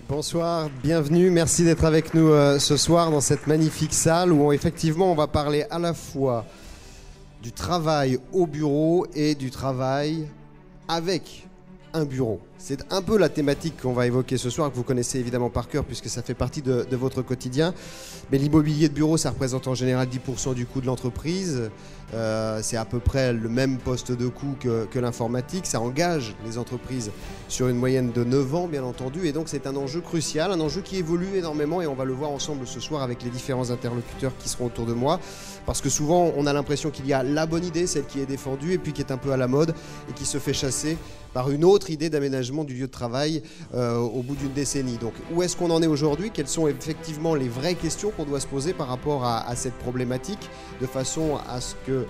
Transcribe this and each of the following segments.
Bonsoir, bienvenue, merci d'être avec nous ce soir dans cette magnifique salle où effectivement on va parler à la fois du travail au bureau et du travail avec un bureau. C'est un peu la thématique qu'on va évoquer ce soir, que vous connaissez évidemment par cœur puisque ça fait partie de votre quotidien. Mais l'immobilier de bureau, ça représente en général 10% du coût de l'entreprise. C'est à peu près le même poste de coût que l'informatique. Ça engage les entreprises sur une moyenne de 9 ans, bien entendu. Et donc c'est un enjeu crucial, un enjeu qui évolue énormément. Et on va le voir ensemble ce soir avec les différents interlocuteurs qui seront autour de moi. Parce que souvent, on a l'impression qu'il y a la bonne idée, celle qui est défendue, et puis qui est un peu à la mode, et qui se fait chasser par une autre idée d'aménagement du lieu de travail au bout d'une décennie. Donc où est-ce qu'on en est aujourd'hui? Quelles sont effectivement les vraies questions qu'on doit se poser par rapport à cette problématique, de façon à ce que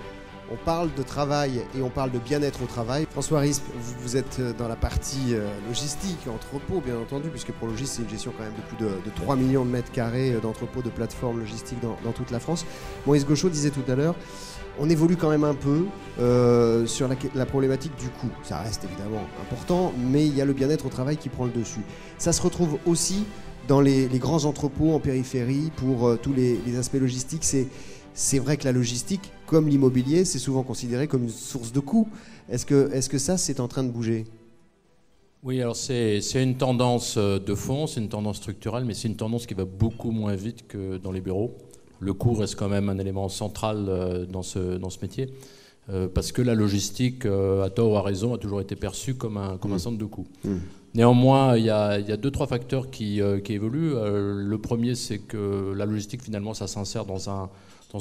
on parle de travail et on parle de bien-être au travail. François Risp, vous êtes dans la partie logistique, entrepôt bien entendu, puisque Prologis c'est une gestion quand même de plus de 3 millions de mètres carrés d'entrepôts, de plateformes logistiques dans toute la France. Maurice Gauchot disait tout à l'heure, on évolue quand même un peu sur la problématique du coût. Ça reste évidemment important, mais il y a le bien-être au travail qui prend le dessus. Ça se retrouve aussi dans les grands entrepôts en périphérie pour tous les aspects logistiques. C'est vrai que la logistique, comme l'immobilier, c'est souvent considéré comme une source de coûts. Est-ce que ça, c'est en train de bouger ? Oui, alors c'est une tendance de fond, c'est une tendance structurelle, mais c'est une tendance qui va beaucoup moins vite que dans les bureaux. Le coût reste quand même un élément central dans ce métier, parce que la logistique, à tort ou à raison, a toujours été perçue comme un centre de coût. Néanmoins, il y a 2-3 facteurs qui évoluent. Le premier, c'est que la logistique, finalement, ça s'insère dans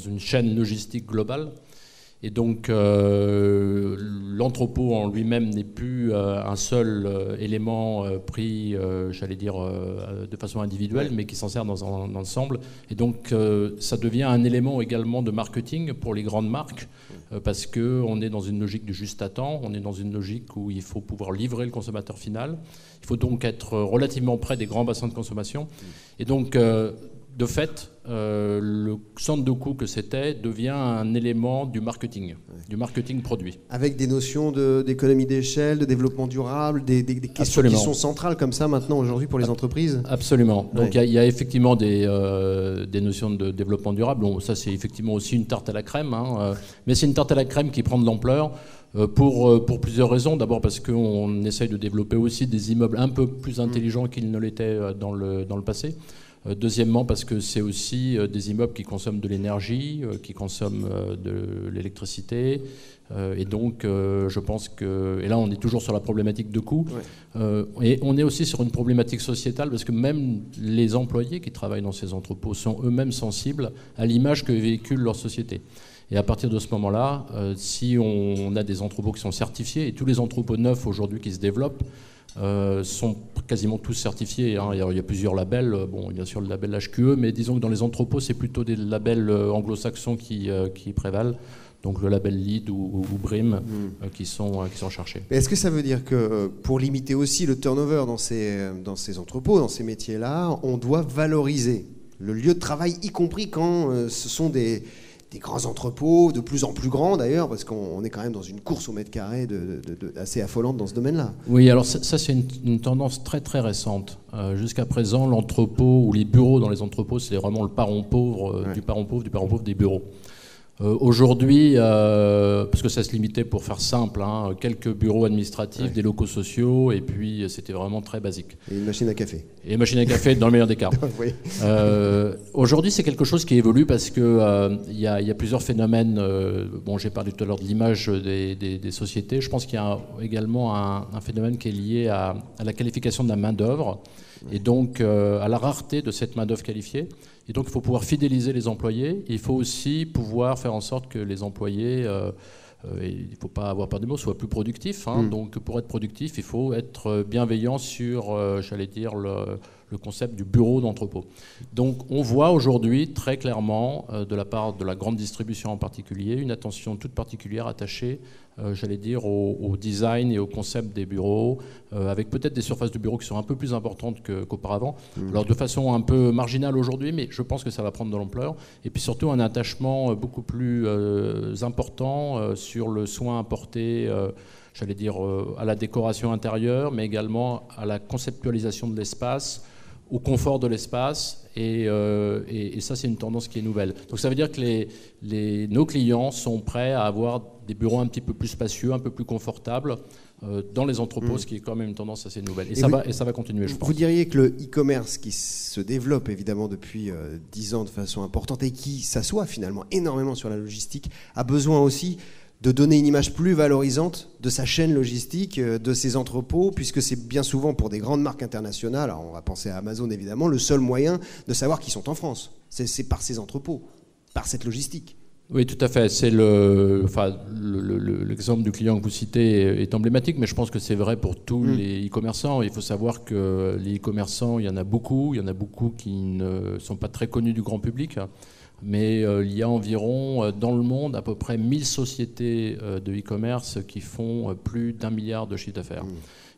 une chaîne logistique globale. Et donc, l'entrepôt en lui-même n'est plus un seul élément pris, j'allais dire, de façon individuelle, mais qui s'en sert dans un ensemble. Et donc, ça devient un élément également de marketing pour les grandes marques, parce qu'on est dans une logique du juste à temps, on est dans une logique où il faut pouvoir livrer le consommateur final. Il faut donc être relativement près des grands bassins de consommation. Et donc, de fait, le centre de coût que c'était devient un élément du marketing produit. Avec des notions d'économie d'échelle, de développement durable, des questions qui sont centrales comme ça maintenant aujourd'hui pour les entreprises. Absolument. Donc il y a effectivement des notions de développement durable. Bon, ça c'est effectivement aussi une tarte à la crème, mais c'est une tarte à la crème qui prend de l'ampleur. Pour plusieurs raisons. D'abord parce qu'on essaye de développer aussi des immeubles un peu plus intelligents qu'ils ne l'étaient dans le passé. Deuxièmement, parce que c'est aussi des immeubles qui consomment de l'énergie, qui consomment de l'électricité. Et donc, je pense que... Et là, on est toujours sur la problématique de coût. Et on est aussi sur une problématique sociétale, parce que même les employés qui travaillent dans ces entrepôts sont eux-mêmes sensibles à l'image que véhicule leur société. Et à partir de ce moment-là, si on a des entrepôts qui sont certifiés, et tous les entrepôts neufs aujourd'hui qui se développent, sont quasiment tous certifiés. Il y a plusieurs labels. Bon, bien sûr le label HQE, mais disons que dans les entrepôts, c'est plutôt des labels anglo-saxons qui prévalent. Donc le label LEED ou BREEAM qui sont cherchés. Mais est-ce que ça veut dire que pour limiter aussi le turnover dans ces entrepôts, dans ces métiers-là, on doit valoriser le lieu de travail, y compris quand ce sont des grands entrepôts, de plus en plus grands d'ailleurs, parce qu'on est quand même dans une course au mètre carré assez affolante dans ce domaine-là. Oui, alors ça c'est une tendance très très récente. Jusqu'à présent, l'entrepôt ou les bureaux dans les entrepôts, c'est vraiment le parent pauvre du parent pauvre des bureaux. Aujourd'hui, parce que ça se limitait, pour faire simple, quelques bureaux administratifs, des locaux sociaux, et puis c'était vraiment très basique. Et une machine à café. Et une machine à café, dans le meilleur des cas. Oui. Aujourd'hui, c'est quelque chose qui évolue parce que y a plusieurs phénomènes. Bon, j'ai parlé tout à l'heure de l'image des sociétés. Je pense qu'il y a également un phénomène qui est lié à la qualification de la main-d'œuvre, et donc à la rareté de cette main-d'œuvre qualifiée. Et donc, il faut pouvoir fidéliser les employés. Il faut aussi pouvoir faire en sorte que les employés, il ne faut pas avoir peur du mot, soient plus productifs. Donc, pour être productif, il faut être bienveillant sur, j'allais dire, le concept du bureau d'entrepôt. Donc, on voit aujourd'hui très clairement, de la part de la grande distribution en particulier, une attention toute particulière attachée, j'allais dire, au design et au concept des bureaux, avec peut-être des surfaces de bureaux qui sont un peu plus importantes qu'auparavant. Alors de façon un peu marginale aujourd'hui, mais je pense que ça va prendre de l'ampleur. Et puis surtout un attachement beaucoup plus important sur le soin apporté, j'allais dire, à la décoration intérieure, mais également à la conceptualisation de l'espace, au confort de l'espace, et ça c'est une tendance qui est nouvelle. Donc ça veut dire que nos clients sont prêts à avoir des bureaux un petit peu plus spacieux, un peu plus confortables dans les entrepôts, ce qui est quand même une tendance assez nouvelle. Et ça va continuer, je pense. Vous diriez que le e-commerce qui se développe évidemment depuis 10 ans de façon importante et qui s'assoit finalement énormément sur la logistique, a besoin aussi de donner une image plus valorisante de sa chaîne logistique, de ses entrepôts, puisque c'est bien souvent pour des grandes marques internationales, alors on va penser à Amazon évidemment, le seul moyen de savoir qu'ils sont en France. C'est par ces entrepôts, par cette logistique. Oui, tout à fait. C'est l'exemple du client que vous citez est emblématique, mais je pense que c'est vrai pour tous les e-commerçants. Il faut savoir que les e-commerçants, il y en a beaucoup qui ne sont pas très connus du grand public. Mais il y a environ, dans le monde, à peu près 1000 sociétés de e-commerce qui font plus d'1 milliard de chiffre d'affaires.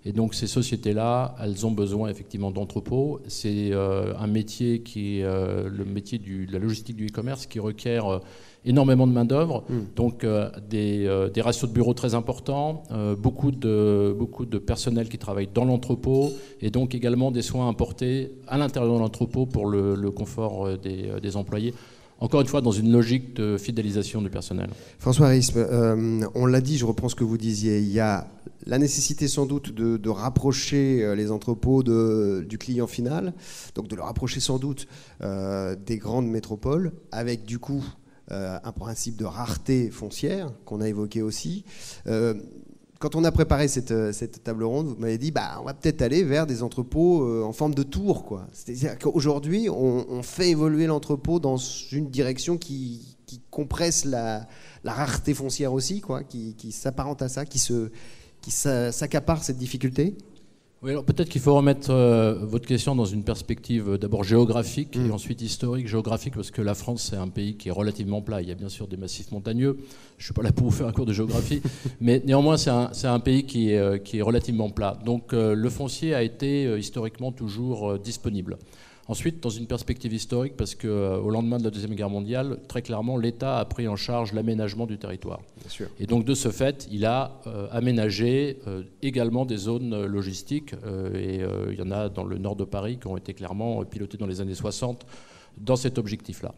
Et donc ces sociétés-là, elles ont besoin effectivement d'entrepôts. C'est un métier qui est le métier de la logistique du e-commerce qui requiert énormément de main-d'œuvre, donc des ratios de bureaux très importants, beaucoup de personnel qui travaille dans l'entrepôt, et donc également des soins importés à l'intérieur de l'entrepôt pour le confort des employés. Encore une fois, dans une logique de fidélisation du personnel. François Rispe, on l'a dit, je reprends ce que vous disiez, il y a la nécessité sans doute de rapprocher les entrepôts du client final, donc de le rapprocher sans doute des grandes métropoles, avec du coup un principe de rareté foncière qu'on a évoqué aussi. Quand on a préparé cette table ronde, vous m'avez dit on va peut-être aller vers des entrepôts en forme de tour, quoi. C'est-à-dire qu'aujourd'hui, on fait évoluer l'entrepôt dans une direction qui compresse la rareté foncière aussi, quoi, qui s'apparente à ça, qui s'accapare cette difficulté. Oui, alors peut-être qu'il faut remettre votre question dans une perspective d'abord géographique et ensuite historique. Géographique parce que la France, c'est un pays qui est relativement plat. Il y a bien sûr des massifs montagneux. Je ne suis pas là pour vous faire un cours de géographie. Mais néanmoins, c'est un pays qui est relativement plat. Donc le foncier a été historiquement toujours disponible. Ensuite, dans une perspective historique, parce qu'au lendemain de la Deuxième Guerre mondiale, très clairement, l'État a pris en charge l'aménagement du territoire. Bien sûr. Et donc, de ce fait, il a aménagé également des zones logistiques. Il y en a dans le nord de Paris qui ont été clairement pilotées dans les années 60 dans cet objectif-là.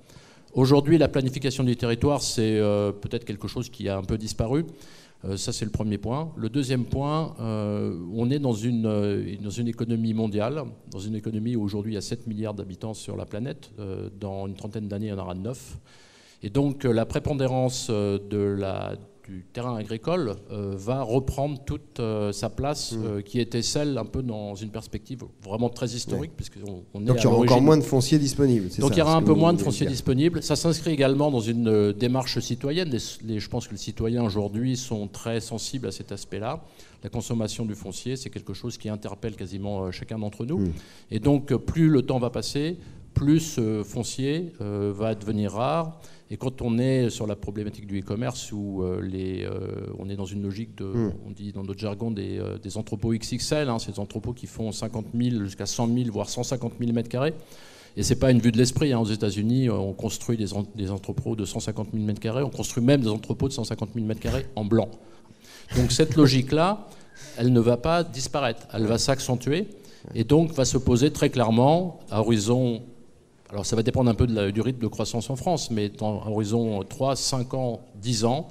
Aujourd'hui, la planification du territoire, c'est peut-être quelque chose qui a un peu disparu. Ça, c'est le premier point. Le deuxième point, on est dans une économie mondiale, dans une économie où aujourd'hui il y a 7 milliards d'habitants sur la planète. Dans une trentaine d'années, il y en aura 9. Et donc, la prépondérance du terrain agricole va reprendre toute sa place qui était celle un peu dans une perspective vraiment très historique. Donc il y aura encore moins de foncier disponible. Donc il y aura un peu moins de foncier disponible. Ça s'inscrit également dans une démarche citoyenne. Je pense que les citoyens aujourd'hui sont très sensibles à cet aspect-là. La consommation du foncier, c'est quelque chose qui interpelle quasiment chacun d'entre nous. Et donc plus le temps va passer, plus ce foncier va devenir rare. Et quand on est sur la problématique du e-commerce, où on est dans une logique on dit dans notre jargon des entrepôts XXL, ces entrepôts qui font 50 000 jusqu'à 100 000, voire 150 000 mètres carrés. Et ce n'est pas une vue de l'esprit. Aux États-Unis, on construit des entrepôts de 150 000 mètres carrés, on construit même des entrepôts de 150 000 mètres carrés en blanc. Donc cette logique-là, elle ne va pas disparaître, elle va s'accentuer et donc va se poser très clairement à horizon. Alors ça va dépendre un peu du rythme de croissance en France, mais dans un horizon 3, 5 ans, 10 ans,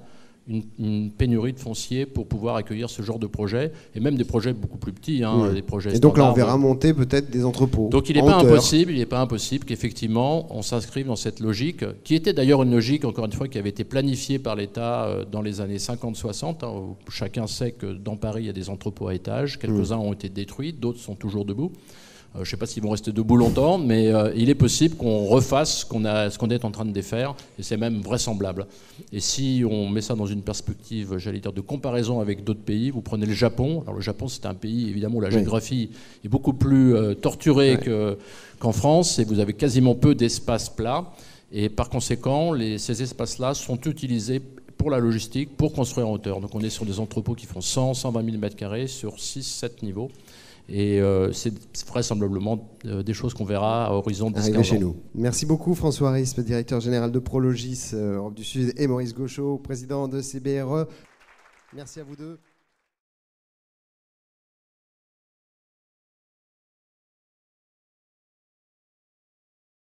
une pénurie de foncier pour pouvoir accueillir ce genre de projet, et même des projets beaucoup plus petits, des projets et donc là on verra monter peut-être des entrepôts. Donc il n'est pas impossible qu'effectivement on s'inscrive dans cette logique, qui était d'ailleurs une logique, encore une fois, qui avait été planifiée par l'État dans les années 50-60, où chacun sait que dans Paris il y a des entrepôts à étages, quelques-uns ont été détruits, d'autres sont toujours debout. Je ne sais pas s'ils vont rester debout longtemps, mais il est possible qu'on refasse ce qu'on est en train de défaire, et c'est même vraisemblable. Et si on met ça dans une perspective, j'allais dire, de comparaison avec d'autres pays, vous prenez le Japon. Alors le Japon, c'est un pays, évidemment, où la géographie est beaucoup plus torturée qu'en France, et vous avez quasiment peu d'espaces plats. Et par conséquent, ces espaces-là sont utilisés pour la logistique, pour construire en hauteur. Donc on est sur des entrepôts qui font 100, 120 000 m² sur 6-7 niveaux. Et c'est vraisemblablement des choses qu'on verra à horizon de 10-15 ans. Chez nous. Merci beaucoup François Rispe, directeur général de Prologis Europe du Sud, et Maurice Gauchot, président de CBRE. Merci à vous deux.